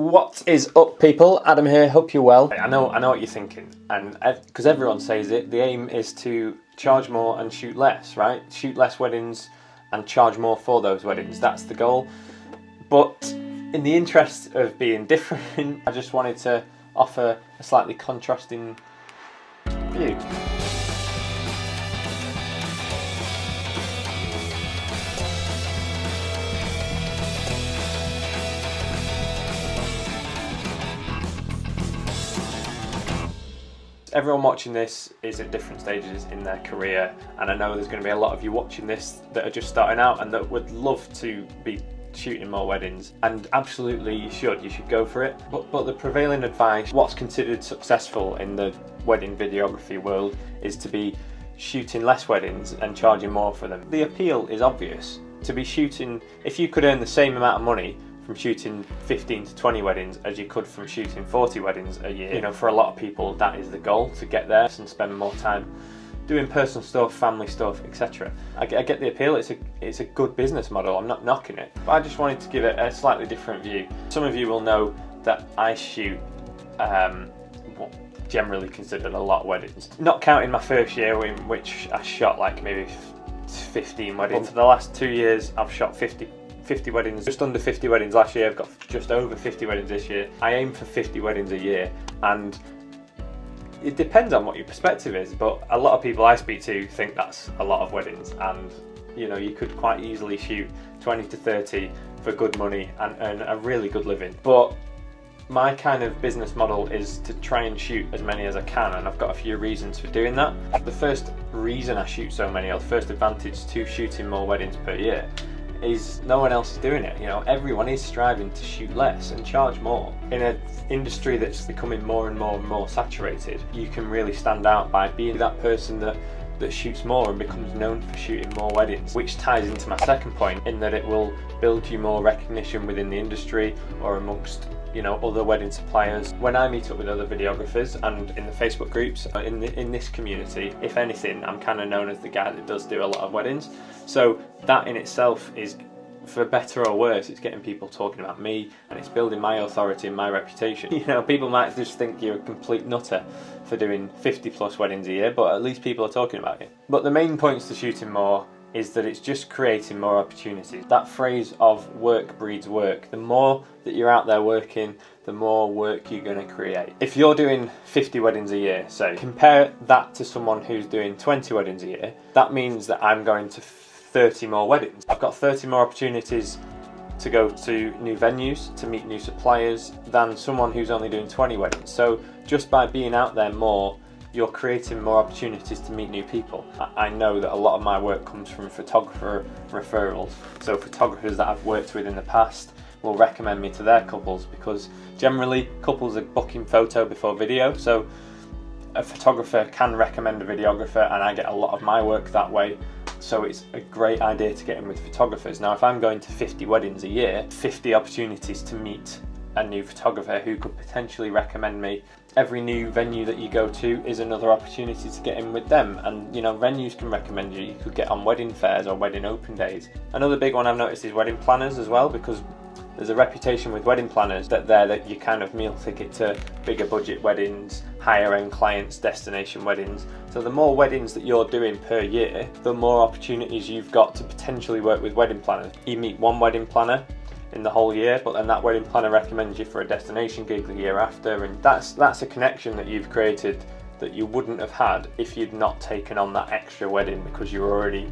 What is up, people? Adam here, hope you're well. I know what you're thinking, and because everyone says it, the aim is to charge more and shoot less, right? Shoot less weddings and charge more for those weddings, that's the goal. But in the interest of being different, I just wanted to offer a slightly contrasting view. Everyone watching this is at different stages in their career, and I know there's going to be a lot of you watching this that are just starting out and that would love to be shooting more weddings, and absolutely you should go for it. But the prevailing advice, what's considered successful in the wedding videography world, is to be shooting less weddings and charging more for them. The appeal is obvious. To be shooting, if you could earn the same amount of money from shooting 15 to 20 weddings as you could from shooting 40 weddings a year. You know, for a lot of people that is the goal, to get there and spend more time doing personal stuff, family stuff, etc. I get the appeal, it's a good business model, I'm not knocking it. But I just wanted to give it a slightly different view. Some of you will know that I shoot what generally considered a lot of weddings. Not counting my first year in which I shot like maybe 15 weddings. For the last 2 years I've shot 50 weddings, just under 50 weddings last year. I've got just over 50 weddings this year. I aim for 50 weddings a year, and it depends on what your perspective is, but a lot of people I speak to think that's a lot of weddings, and you know, you could quite easily shoot 20 to 30 for good money and earn a really good living. But my kind of business model is to try and shoot as many as I can, and I've got a few reasons for doing that. The first reason I shoot so many, or the first advantage to shooting more weddings per year, is no one else is doing it. You know, everyone is striving to shoot less and charge more. In an industry that's becoming more and more saturated, you can really stand out by being that person that shoots more and becomes known for shooting more weddings, which ties into my second point, in that it will build you more recognition within the industry or amongst, you know, other wedding suppliers. When I meet up with other videographers and in the Facebook groups, in this community, if anything, I'm kind of known as the guy that does do a lot of weddings. So that in itself is, for better or worse, it's getting people talking about me, and it's building my authority and my reputation. You know, people might just think you're a complete nutter for doing 50 plus weddings a year, but at least people are talking about you. But the main points to shooting more is that it's just creating more opportunities. That phrase of work breeds work. The more that you're out there working, the more work you're going to create. If you're doing 50 weddings a year, so compare that to someone who's doing 20 weddings a year, that means that I'm going to 30 more weddings. I've got 30 more opportunities to go to new venues, to meet new suppliers, than someone who's only doing 20 weddings. So just by being out there more, you're creating more opportunities to meet new people. I know that a lot of my work comes from photographer referrals. So photographers that I've worked with in the past will recommend me to their couples, because generally couples are booking photo before video. So a photographer can recommend a videographer, and I get a lot of my work that way. So it's a great idea to get in with photographers. Now, if I'm going to 50 weddings a year, 50 opportunities to meet a new photographer who could potentially recommend me. Every new venue that you go to is another opportunity to get in with them, and you know, venues can recommend you. You could get on wedding fairs or wedding open days. Another big one I've noticed is wedding planners as well, because there's a reputation with wedding planners that you kind of meal ticket to bigger budget weddings, higher end clients, destination weddings. So the more weddings that you're doing per year, the more opportunities you've got to potentially work with wedding planners. You meet one wedding planner in the whole year, but then that wedding planner recommends you for a destination gig the year after, and that's a connection that you've created that you wouldn't have had if you'd not taken on that extra wedding, because you're already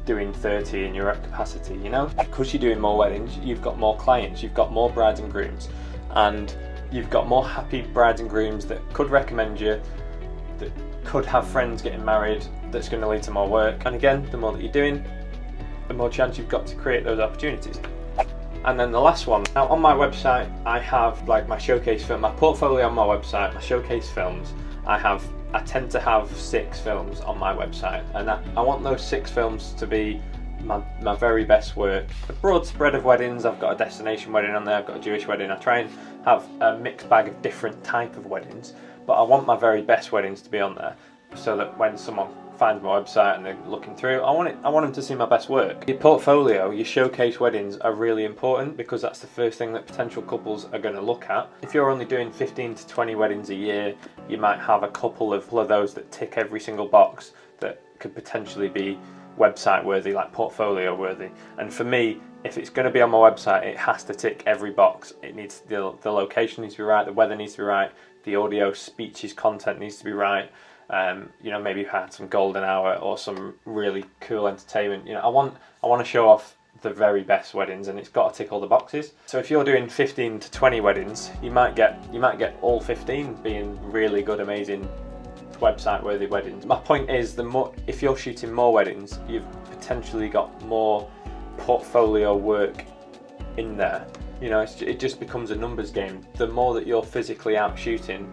doing 30 in your capacity. You know, because you're doing more weddings, you've got more clients, you've got more brides and grooms, and you've got more happy brides and grooms that could recommend you, that could have friends getting married, that's going to lead to more work. And again, the more that you're doing, the more chance you've got to create those opportunities. And then the last one, now on my website I have like my showcase film, my portfolio on my website, my showcase films. I tend to have 6 films on my website, and I want those 6 films to be my very best work. A broad spread of weddings. I've got a destination wedding on there, I've got a Jewish wedding. I try and have a mixed bag of different type of weddings, but I want my very best weddings to be on there, so that when someone finds my website and they're looking through, I want them to see my best work. Your portfolio, your showcase weddings are really important because that's the first thing that potential couples are going to look at. If you're only doing 15 to 20 weddings a year, you might have a couple of those that tick every single box that could potentially be website worthy, like portfolio worthy. And for me, if it's going to be on my website, it has to tick every box. It needs the location needs to be right, the weather needs to be right, the audio, speeches, content needs to be right. You know, maybe you've had some golden hour or some really cool entertainment. You know, I want to show off the very best weddings, and it's got to tick all the boxes. So if you're doing 15 to 20 weddings, you might get all 15 being really good, amazing, website worthy weddings. My point is, if you're shooting more weddings, you've potentially got more portfolio work in there. You know, it just becomes a numbers game. The more that you're physically out shooting,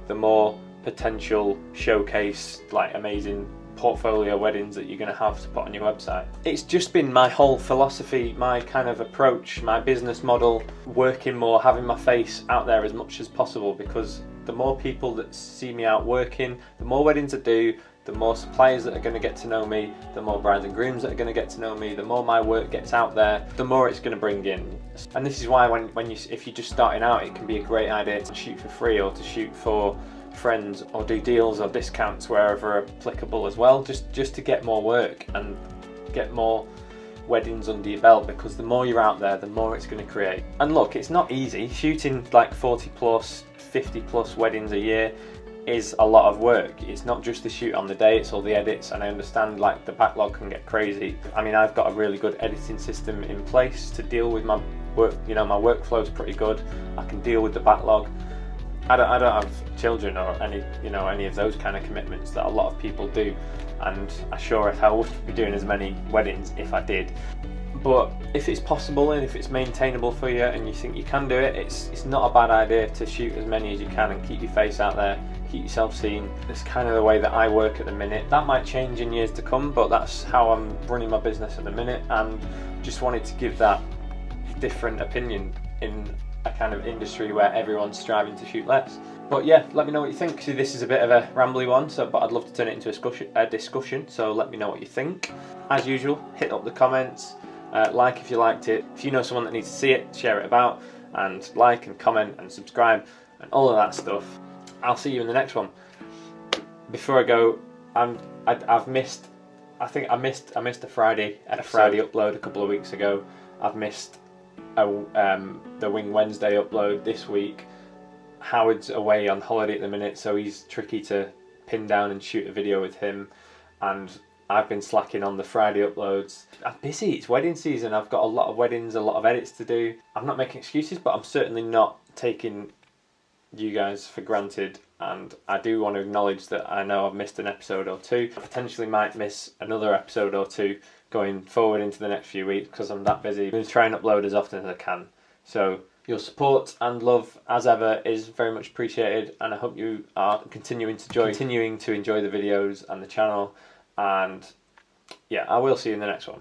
the more potential showcase, like amazing portfolio weddings that you're going to have to put on your website. It's just been my whole philosophy, my kind of approach, my business model, working more, having my face out there as much as possible, because the more people that see me out working, the more weddings I do, the more suppliers that are going to get to know me, the more brides and grooms that are going to get to know me, the more my work gets out there, the more it's going to bring in. And this is why if you're just starting out, it can be a great idea to shoot for free or to shoot for friends or do deals or discounts wherever applicable as well, just to get more work and get more weddings under your belt, because the more you're out there, the more it's going to create. And look, it's not easy. Shooting like 40 plus, 50 plus weddings a year is a lot of work. It's not just the shoot on the day, it's all the edits, and I understand like the backlog can get crazy. I mean, I've got a really good editing system in place to deal with my work. You know, my workflow's pretty good. I can deal with the backlog. I don't have children or any of those kind of commitments that a lot of people do, and I sure as hell would be doing as many weddings if I did. But if it's possible and if it's maintainable for you and you think you can do it, it's not a bad idea to shoot as many as you can and keep your face out there, keep yourself seen. It's kind of the way that I work at the minute. That might change in years to come, but that's how I'm running my business at the minute, and just wanted to give that different opinion in a kind of industry where everyone's striving to shoot less. But yeah, let me know what you think. See, this is a bit of a rambly one, but I'd love to turn it into a discussion, so let me know what you think. As usual, hit up the comments, like if you liked it. If you know someone that needs to see it, share it about, and like and comment and subscribe and all of that stuff. I'll see you in the next one. Before I go, I've missed, I think I missed a Friday upload a couple of weeks ago. I've missed the Wing Wednesday upload this week. Howard's away on holiday at the minute, so he's tricky to pin down and shoot a video with him, and I've been slacking on the Friday uploads. I'm busy, it's wedding season, I've got a lot of weddings, a lot of edits to do. I'm not making excuses, but I'm certainly not taking you guys for granted, and I do want to acknowledge that I know I've missed an episode or two. I potentially might miss another episode or two going forward into the next few weeks because I'm that busy. I'm going to try and upload as often as I can. So your support and love, as ever, is very much appreciated, and I hope you are continuing to enjoy the videos and the channel. And yeah, I will see you in the next one.